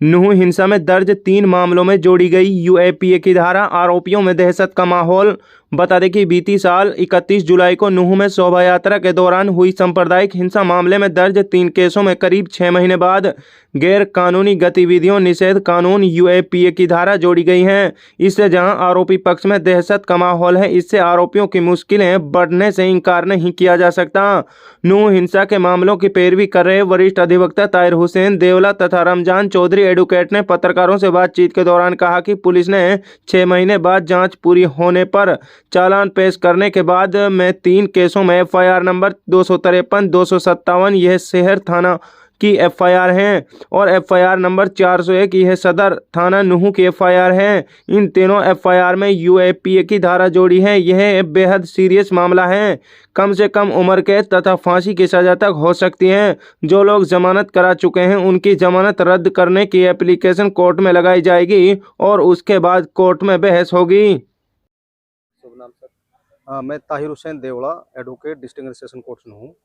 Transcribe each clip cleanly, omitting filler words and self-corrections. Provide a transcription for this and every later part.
नूंह हिंसा में दर्ज 3 मामलों में जोड़ी गई यूएपीए की धारा, आरोपियों में दहशत का माहौल। बता दें कि बीती साल 31 जुलाई को नूंह में शोभा यात्रा के दौरान हुई सांप्रदायिक हिंसा मामले में दर्ज 3 केसों में करीब 6 महीने बाद गैर कानूनी गतिविधियों निषेध कानून यूएपीए की धारा जोड़ी गई है। इससे जहां आरोपी पक्ष में दहशत का माहौल है, इससे आरोपियों की मुश्किलें बढ़ने से इनकार नहीं किया जा सकता। नूंह हिंसा के मामलों की पैरवी कर रहे वरिष्ठ अधिवक्ता ताहिर हुसैन देवला तथा रमजान चौधरी एडवोकेट ने पत्रकारों से बातचीत के दौरान कहा कि पुलिस ने 6 महीने बाद जांच पूरी होने पर चालान पेश करने के बाद में 3 केसों में एफआईआर नंबर 253, 257 यह शहर थाना की एफआईआर है और एफआईआर नंबर 401 यह सदर थाना नूंह की एफआईआर है। इन तीनों एफआईआर में यूएपीए की धारा जोड़ी है। यह बेहद सीरियस मामला है। कम से कम उम्र कैद तथा फांसी की सजा तक हो सकती है। जो लोग जमानत करा चुके हैं उनकी जमानत रद्द करने की एप्लीकेशन कोर्ट में लगाई जाएगी और उसके बाद कोर्ट में बहस होगी। शुभ नाम सर? मैं Tahir Hussain Devda, advocate, district session court में हूँ।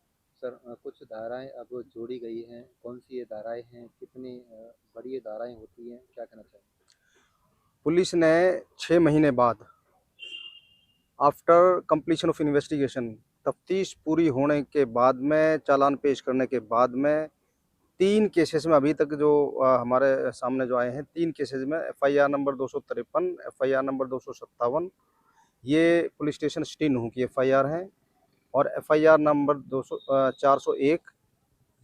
सर, कुछ धाराएं अब जोड़ी गई हैं, कौन सी ये धाराएं हैं, कितनी बड़ी ये धाराएं होती हैं, क्या कहना चाहिए? पुलिस ने 6 महीने बाद आफ्टर कंप्लीशन ऑफ इन्वेस्टिगेशन, तफ्तीश पूरी होने के बाद में, चालान पेश करने के बाद में 3 केसेस में अभी तक जो हमारे सामने जो आए हैं, 3 केसेस में एफआईआर नंबर 253, एफआईआर नंबर 257 ये पुलिस स्टेशन सिटी नूंह की एफआईआर है और एफआईआर नंबर 401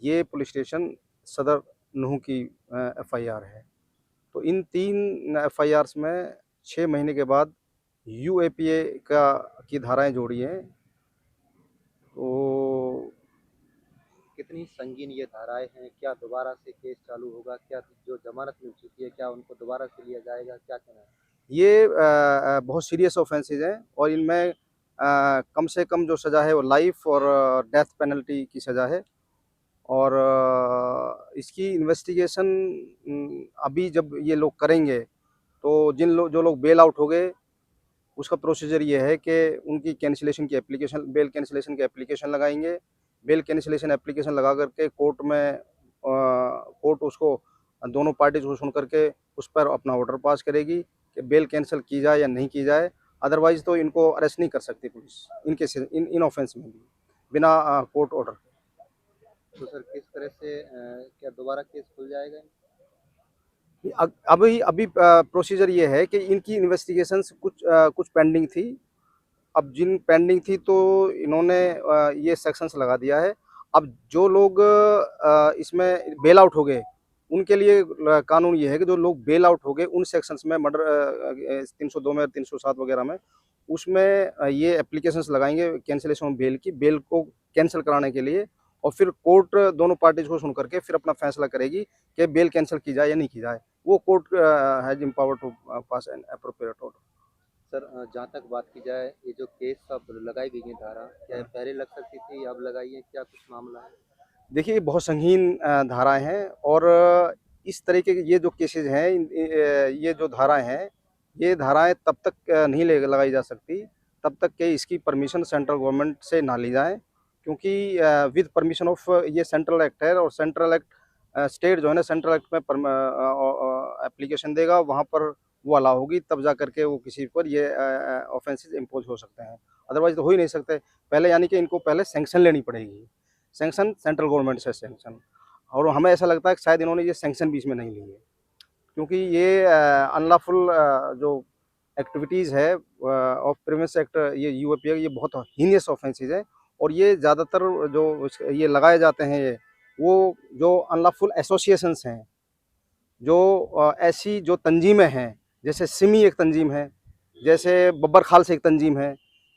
ये पुलिस स्टेशन सदर नूंह की एफआईआर है। तो इन 3 एफआईआर्स में 6 महीने के बाद यूएपीए की धाराएं जोड़ी हैं। तो कितनी संगीन ये धाराएं हैं? क्या दोबारा से केस चालू होगा? क्या जो जमानत मिल चुकी है क्या उनको दोबारा से लिया जाएगा? क्या कहना है? ये बहुत सीरियस ऑफेंसेज हैं और इनमें कम से कम जो सज़ा है वो लाइफ और डेथ पेनल्टी की सज़ा है। और इसकी इन्वेस्टिगेशन अभी जब ये लोग करेंगे तो जो लोग बेल आउट हो गए उसका प्रोसीजर ये है कि उनकी कैंसिलेशन की एप्लीकेशन, बेल कैंसिलेशन की एप्लीकेशन लगाएंगे। बेल कैंसिलेशन एप्लीकेशन लगा करके कोर्ट में कोर्ट उसको दोनों पार्टीज को सुन करके उस पर अपना ऑर्डर पास करेगी कि बेल कैंसिल की जाए या नहीं की जाए। अदरवाइज़ तो इनको अरेस्ट नहीं कर सकती पुलिस इन केसेस, इन ऑफेंस में भी बिना कोर्ट ऑर्डर। तो सर किस तरह से क्या दोबारा केस खुल जाएगा? अभी प्रोसीजर ये है कि इनकी इन्वेस्टिगेशंस कुछ पेंडिंग थी। अब जिन पेंडिंग थी तो इन्होंने ये सेक्शंस लगा दिया है। अब जो लोग इसमें बेल आउट हो गए उनके लिए कानून ये है कि जो लोग बेल आउट हो गए उन सेक्शंस में मर्डर 302 में, 307 वगैरह में, उसमें ये एप्लीकेशंस लगाएंगे कैंसिलेशन ऑफ बेल की, बेल को कैंसिल कराने के लिए। और फिर कोर्ट दोनों पार्टीज को सुन करके फिर अपना फैसला करेगी कि बेल कैंसिल की जाए या नहीं की जाए। वो court has empower to pass an appropriate order. Sir, जहाँ तक बात की जाए ये जो केस अब लगाई गई है धारा, क्या ये पहले लग सकती थी, अब लगाई है, क्या कुछ मामला है? देखिए, बहुत संगीन धाराएं हैं और इस तरीके के ये जो केसेज हैं, ये जो धाराएं हैं, ये धाराएं तब तक नहीं लगाई जा सकती तब तक कि इसकी परमिशन सेंट्रल गवर्नमेंट से ना ली जाए, क्योंकि विद परमिशन ऑफ ये सेंट्रल एक्ट है और सेंट्रल एक्ट स्टेट जो है ना सेंट्रल एक्ट में एप्लीकेशन देगा, वहाँ पर वो अलाउ होगी, तब जा करके वो किसी पर ये ऑफेंसेस इम्पोज हो सकते हैं। अदरवाइज तो हो ही नहीं सकते। पहले यानी कि इनको पहले सैंक्शन लेनी पड़ेगी, सैंक्शन सेंट्रल गवर्नमेंट से सैंक्शन। और हमें ऐसा लगता है कि शायद इन्होंने ये सैंक्शन बीच में नहीं ली है, क्योंकि ये अनलॉफुल जो एक्टिविटीज़ है ऑफ प्रिवेंस एक्ट, ये यूएपीए, ये बहुत हीनियस ऑफेंसेज है। और ये ज़्यादातर जो ये लगाए जाते हैं, ये वो जो अनलॉफुल एसोसिएशंस हैं, जो ऐसी जो तंजीमें हैं, जैसे सिमी एक तंजीम है, जैसे बब्बर खाल से एक तंजीम है,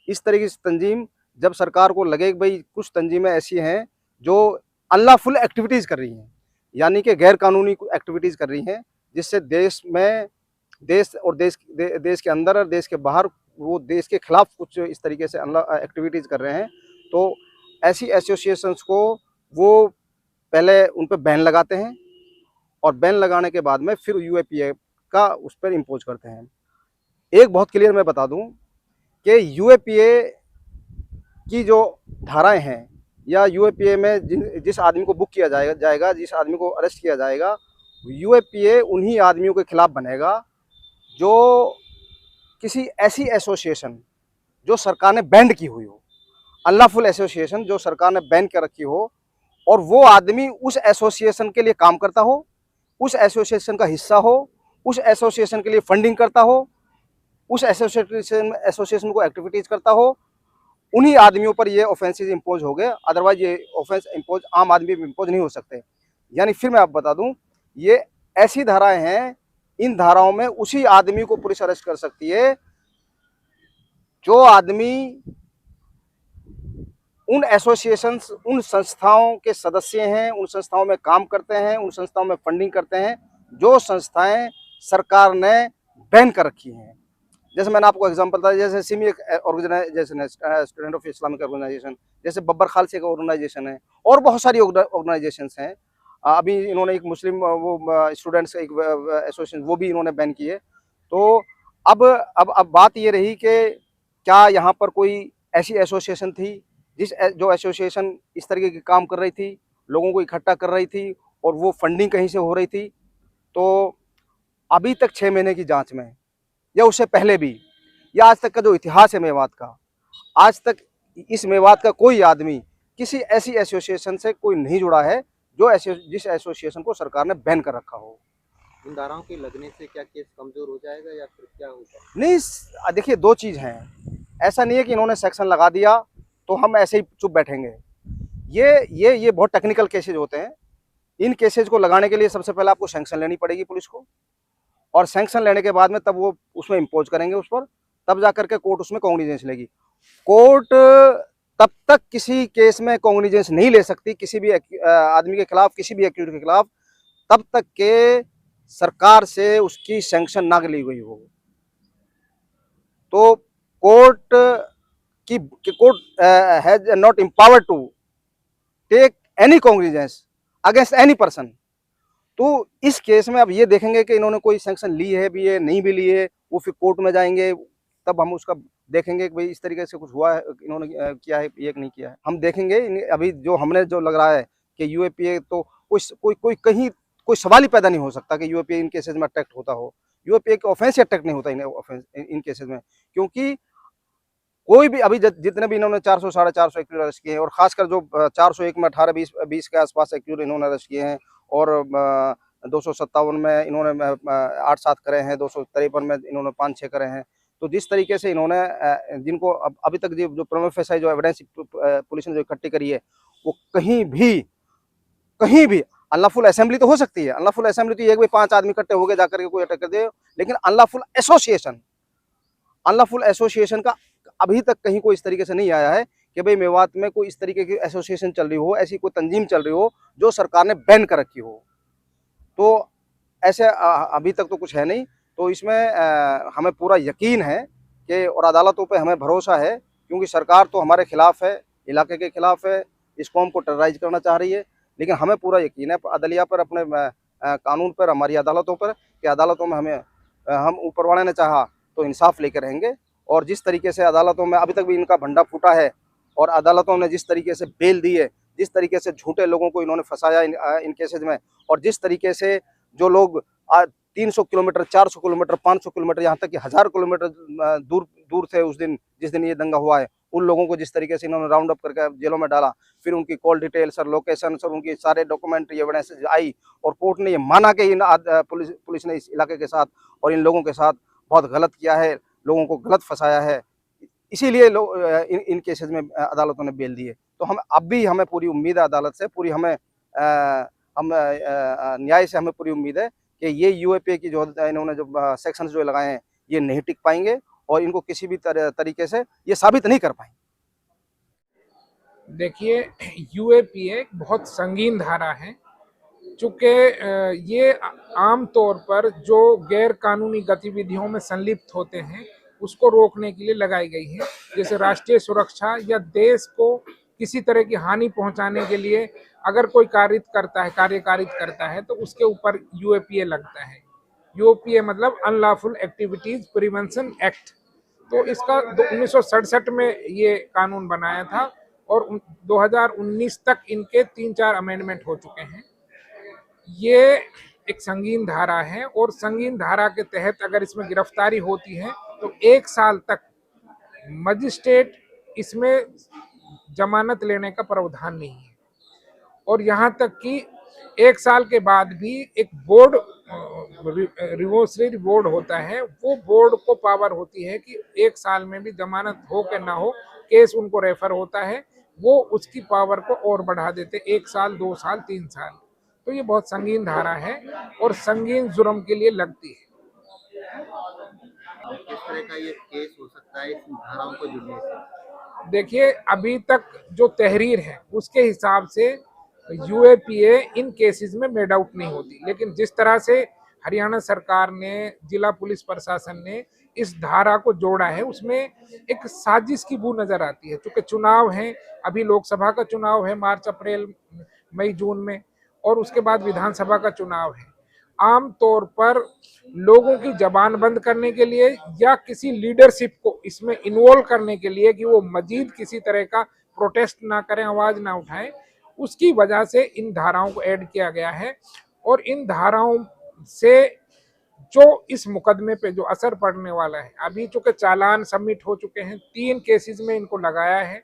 इस तरीके से तंजीम जब सरकार को लगे कि भाई कुछ तंजीमें ऐसी हैं जो अनलॉफुल एक्टिविटीज़ कर रही हैं, यानी कि गैर कानूनी एक्टिविटीज़ कर रही हैं, जिससे देश में, देश के अंदर और देश के बाहर वो देश के खिलाफ कुछ इस तरीके से एक्टिविटीज़ कर रहे हैं, तो ऐसी एसोसिएशंस को वो पहले उन पर बैन लगाते हैं और बैन लगाने के बाद में फिर यूएपीए का उस पर इम्पोज करते हैं। एक बहुत क्लियर मैं बता दूं कि यूएपीए की जो धाराएं हैं या यूएपीए में जिस आदमी को बुक किया जाएगा, जिस आदमी को अरेस्ट किया जाएगा, यूएपीए उन्हीं आदमियों के खिलाफ बनेगा जो किसी ऐसी एसोसिएशन जो सरकार ने बैन की हुई हो, अनलॉफुल एसोसिएशन जो सरकार ने बैन कर रखी हो, और वो आदमी उस एसोसिएशन के लिए काम करता हो, उस एसोसिएशन का हिस्सा हो, उस एसोसिएशन के लिए फंडिंग करता हो, उस एसोसिएशन को एक्टिविटीज करता हो, उन्हीं आदमियों पर ये ऑफेंसेस इम्पोज हो गए। अदरवाइज ये ऑफेंस इम्पोज आम आदमी पर इम्पोज नहीं हो सकते। यानी फिर मैं आपको बता दूं, ये ऐसी धाराएं हैं, इन धाराओं में उसी आदमी को पुलिस अरेस्ट कर सकती है जो आदमी उन एसोसिएशंस, उन संस्थाओं के सदस्य हैं, उन संस्थाओं में काम करते हैं, उन संस्थाओं में फंडिंग करते हैं, जो संस्थाएं सरकार ने बैन कर रखी हैं। जैसे मैंने आपको एग्जांपल बताया, जैसे सिमी एक ऑर्गेनाइजेशन है, स्टूडेंट ऑफ इस्लामिक ऑर्गेनाइजेशन, जैसे बब्बर खालसा का ऑर्गेनाइजेशन है, और बहुत सारी ऑर्गेनाइजेशंस हैं। अभी इन्होंने एक मुस्लिम वो स्टूडेंट्स का एक एसोसिएशन वो भी इन्होंने बैन किए। तो अब बात ये रही कि क्या यहाँ पर कोई ऐसी एसोसिएशन थी जो एसोसिएशन इस तरीके के काम कर रही थी, लोगों को इकट्ठा कर रही थी, और वो फंडिंग कहीं से हो रही थी? तो अभी तक 6 महीने की जांच में, या उससे पहले भी, या आज तक का जो इतिहास है मेवात का, आज तक इस मेवात का कोई आदमी किसी ऐसी एसोसिएशन से कोई नहीं जुड़ा है जिस एसोसिएशन को सरकार ने बैन कर रखा हो। इन धाराओं के लगने से क्या केस कमजोर हो जाएगा या फिर क्या होगा? नहीं, देखिए, दो चीज़ हैं। ऐसा नहीं है कि इन्होंने सेक्शन लगा दिया तो हम ऐसे ही चुप बैठेंगे। ये बहुत टेक्निकल केसेज होते हैं। इन केसेज को लगाने के लिए सबसे पहले आपको सैंक्शन लेनी पड़ेगी पुलिस को, और सैंक्शन लेने के बाद में तब वो उसमें इम्पोज करेंगे उस पर, तब जा करके कोर्ट उसमें कॉग्निजेंस लेगी। कोर्ट तब तक किसी केस में कॉग्निजेंस नहीं ले सकती किसी भी आदमी के खिलाफ, किसी भी एक्यूज के खिलाफ, तब तक के सरकार से उसकी सैंक्शन ना ली गई हो। तो court has not empowered to take any cognizance against any person. तो इस केस में अब ये देखेंगे कि इन्होंने कोई सैंक्शन ली है भी है, नहीं भी ली है, वो फिर कोर्ट में जाएंगे, तब हम उसका देखेंगे कि भाई इस तरीके से कुछ हुआ है, इन्होंने किया है, ये नहीं किया है, हम देखेंगे। अभी जो हमने जो लग रहा है कि यूएपीए, तो कोई कहीं कोई सवाल ही पैदा नहीं हो सकता कि यूएपीए इन केसेज में अटैक्ट होता हो। यूएपीए के ऑफेंस अटैक्ट नहीं होता इन केसेज में, क्योंकि कोई भी अभी जितने भी इन्होंने 400 साढ़े 400 एक्यूज अरेस्ट किए हैं, और खासकर जो 401 में 18-20 के आसपास एक्यूज इन्होंने अरेस्ट किए हैं, और 257 में इन्होंने 8-7 करे हैं, 253 में इन्होंने 5-6 करे हैं। तो जिस तरीके से इन्होंने जिनको अभी तक जो प्रीमा फेसाई जो एविडेंस पुलिस ने जो इकट्ठी करी है, वो कहीं भी अनलॉफुल असेंबली तो हो सकती है, अनलॉफुल असेंबली तो ये कि 5 आदमी इकट्ठे हो गए जाकर के कोई अटैक कर दे, लेकिन अनलॉफुल एसोसिएशन का अभी तक कहीं कोई इस तरीके से नहीं आया है कि भाई मेवात में कोई इस तरीके की एसोसिएशन चल रही हो, ऐसी कोई तंजीम चल रही हो जो सरकार ने बैन कर रखी हो। तो ऐसे अभी तक तो कुछ है नहीं। तो इसमें हमें पूरा यकीन है कि, और अदालतों पे हमें भरोसा है, क्योंकि सरकार तो हमारे खिलाफ है, इलाके के खिलाफ है, इस कौम को टेरराइज करना चाह रही है, लेकिन हमें पूरा यकीन है अदलिया पर, अपने कानून पर, हमारी अदालतों पर, कि अदालतों में हम ऊपर वाले ने चाहा तो इंसाफ लेकर रहेंगे। और जिस तरीके से अदालतों में अभी तक भी इनका भंडा फूटा है, और अदालतों ने जिस तरीके से बेल दी है, जिस तरीके से झूठे लोगों को इन्होंने फंसाया इन केसेज में, और जिस तरीके से जो लोग 300 किलोमीटर, 400 किलोमीटर, 500 किलोमीटर, यहाँ तक कि 1000 किलोमीटर दूर थे उस दिन जिस दिन ये दंगा हुआ है, उन लोगों को जिस तरीके से इन्होंने राउंड अप करके जेलों में डाला, फिर उनकी call detail sir, location sir, उनकी सारे डॉक्यूमेंट एविडेंस आई, और कोर्ट ने ये माना कि इन पुलिस ने इस इलाके के साथ और इन लोगों के साथ बहुत गलत किया है, लोगों को गलत फंसाया है, इसीलिए इन केसेस में अदालतों ने बेल दी है। तो हमें पूरी उम्मीद है अदालत से, पूरी हमें न्याय से हमें पूरी उम्मीद है कि ये यूएपीए की जो इन्होंने जो सेक्शंस जो लगाए हैं, ये नहीं टिक पाएंगे, और इनको किसी भी तरीके से ये साबित नहीं कर पाएंगे। देखिए, यूएपीए एक बहुत संगीन धारा है, चूँकि ये आम तौर पर जो गैर कानूनी गतिविधियों में संलिप्त होते हैं उसको रोकने के लिए लगाई गई है। जैसे राष्ट्रीय सुरक्षा या देश को किसी तरह की हानि पहुंचाने के लिए अगर कोई कार्य कारित करता है तो उसके ऊपर यूएपीए लगता है। यूएपीए मतलब अनलॉफुल एक्टिविटीज प्रिवेंशन एक्ट। तो इसका 1967 में ये कानून बनाया था, और 2019 तक इनके 3-4 अमेंडमेंट हो चुके हैं। ये एक संगीन धारा है और संगीन धारा के तहत अगर इसमें गिरफ्तारी होती है तो 1 साल तक मजिस्ट्रेट इसमें जमानत लेने का प्रावधान नहीं है। और यहाँ तक कि 1 साल के बाद भी एक बोर्ड रिवोल्यूशनरी बोर्ड होता है, वो बोर्ड को पावर होती है कि 1 साल में भी जमानत हो कि ना हो, केस उनको रेफर होता है, वो उसकी पावर को और बढ़ा देते 1 साल 2 साल 3 साल। तो ये बहुत संगीन धारा है और संगीन जुर्म के लिए लगती है। किस तरह का ये केस हो सकता है इस धाराओं को जुड़ने से? देखिए, अभी तक जो तहरीर है उसके हिसाब से यूएपीए इन केसेस में मेड आउट नहीं होती, लेकिन जिस तरह से हरियाणा सरकार ने, जिला पुलिस प्रशासन ने इस धारा को जोड़ा है, उसमें एक साजिश की बू नजर आती है। क्योंकि चुनाव है, अभी लोकसभा का चुनाव है मार्च अप्रैल मई जून में, और उसके बाद विधानसभा का चुनाव है। आम तौर पर लोगों की जबान बंद करने के लिए या किसी लीडरशिप को इसमें इन्वॉल्व करने के लिए कि वो मजीद किसी तरह का प्रोटेस्ट ना करें, आवाज ना उठाएं, उसकी वजह से इन धाराओं को ऐड किया गया है। और इन धाराओं से जो इस मुकदमे पे जो असर पड़ने वाला है, अभी चूंकि चालान सबमिट हो चुके हैं, 3 केसेस में इनको लगाया है,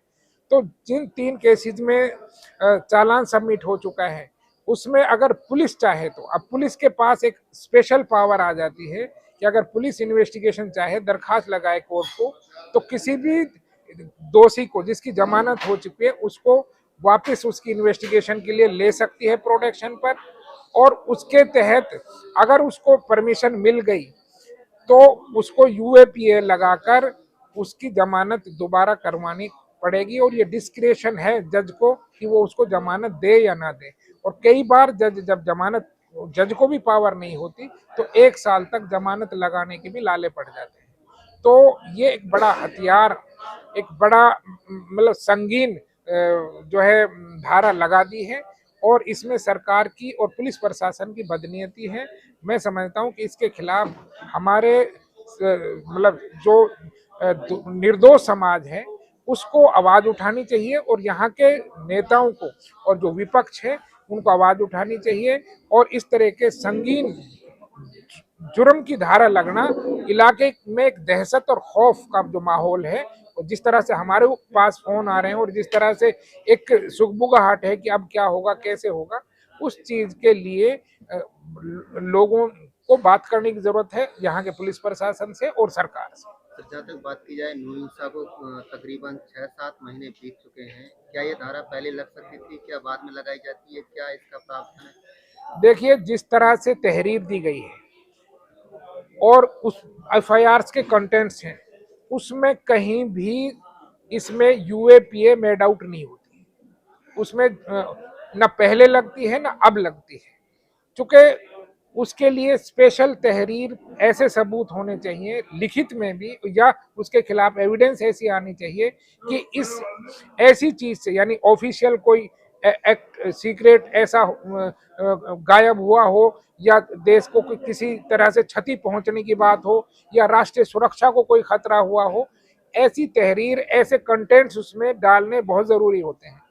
तो जिन 3 केसेस में चालान सबमिट हो चुका है उसमें अगर पुलिस चाहे तो, अब पुलिस के पास एक स्पेशल पावर आ जाती है कि अगर पुलिस इन्वेस्टिगेशन चाहे, दरखास्त लगाए कोर्ट को, तो किसी भी दोषी को जिसकी जमानत हो चुकी है उसको वापस उसकी इन्वेस्टिगेशन के लिए ले सकती है प्रोटेक्शन पर। और उसके तहत अगर उसको परमिशन मिल गई तो उसको यूएपीए लगाकर उसकी जमानत दोबारा करवानी पड़ेगी। और ये डिस्क्रेशन है जज को कि वो उसको जमानत दे या ना दे। और कई बार जज को भी पावर नहीं होती तो 1 साल तक जमानत लगाने के भी लाले पड़ जाते हैं। तो ये एक बड़ा हथियार, एक बड़ा मतलब संगीन जो है धारा लगा दी है, और इसमें सरकार की और पुलिस प्रशासन की बदनीयती है। मैं समझता हूं कि इसके खिलाफ हमारे मतलब जो निर्दोष समाज है उसको आवाज उठानी चाहिए, और यहाँ के नेताओं को और जो विपक्ष है उनको आवाज उठानी चाहिए। और इस तरह के संगीन जुर्म की धारा लगना इलाके में एक दहशत और खौफ का जो माहौल है, और जिस तरह से हमारे पास फोन आ रहे हैं और जिस तरह से एक सुगबुगाहट है कि अब क्या होगा, कैसे होगा, उस चीज के लिए लोगों को बात करने की जरूरत है यहाँ के पुलिस प्रशासन से और सरकार से। तो जहाँ तक बात की जाए, नूसा को तकरीबन 6-7 महीने बीत चुके हैं। क्या ये धारा पहले लग सकती थी, क्या बाद में लगाई जाती है, क्या इसका प्रावधान है? देखिए, जिस तरह से तहरीर दी गई है और उस एफआईआर के कंटेंट्स हैं, उसमें कहीं भी इसमें यूएपीए मेड आउट नहीं होती। उसमें न पहले लगती है न अब लगती है, क्योंकि उसके लिए स्पेशल तहरीर, ऐसे सबूत होने चाहिए लिखित में भी, या उसके खिलाफ एविडेंस ऐसी आनी चाहिए कि इस ऐसी चीज से, यानी ऑफिशियल कोई एक्ट, सीक्रेट ऐसा गायब हुआ हो, या देश को किसी तरह से क्षति पहुंचने की बात हो, या राष्ट्रीय सुरक्षा को कोई खतरा हुआ हो, ऐसी तहरीर, ऐसे कंटेंट्स उसमें डालने बहुत जरूरी होते हैं।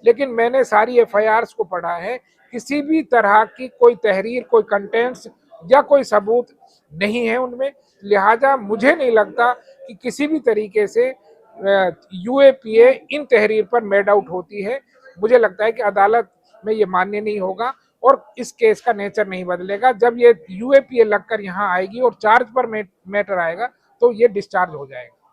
लेकिन मैंने सारी एफआईआर्स को पढ़ा है, किसी भी तरह की कोई तहरीर, कोई कंटेंट्स या कोई सबूत नहीं है उनमें। लिहाजा मुझे नहीं लगता कि किसी भी तरीके से यूएपीए इन तहरीर पर मेड आउट होती है। मुझे लगता है कि अदालत में ये मान्य नहीं होगा और इस केस का नेचर नहीं बदलेगा। जब ये यूएपीए लगकर यहाँ आएगी और चार्ज पर मैटर आएगा तो ये डिस्चार्ज हो जाएगा।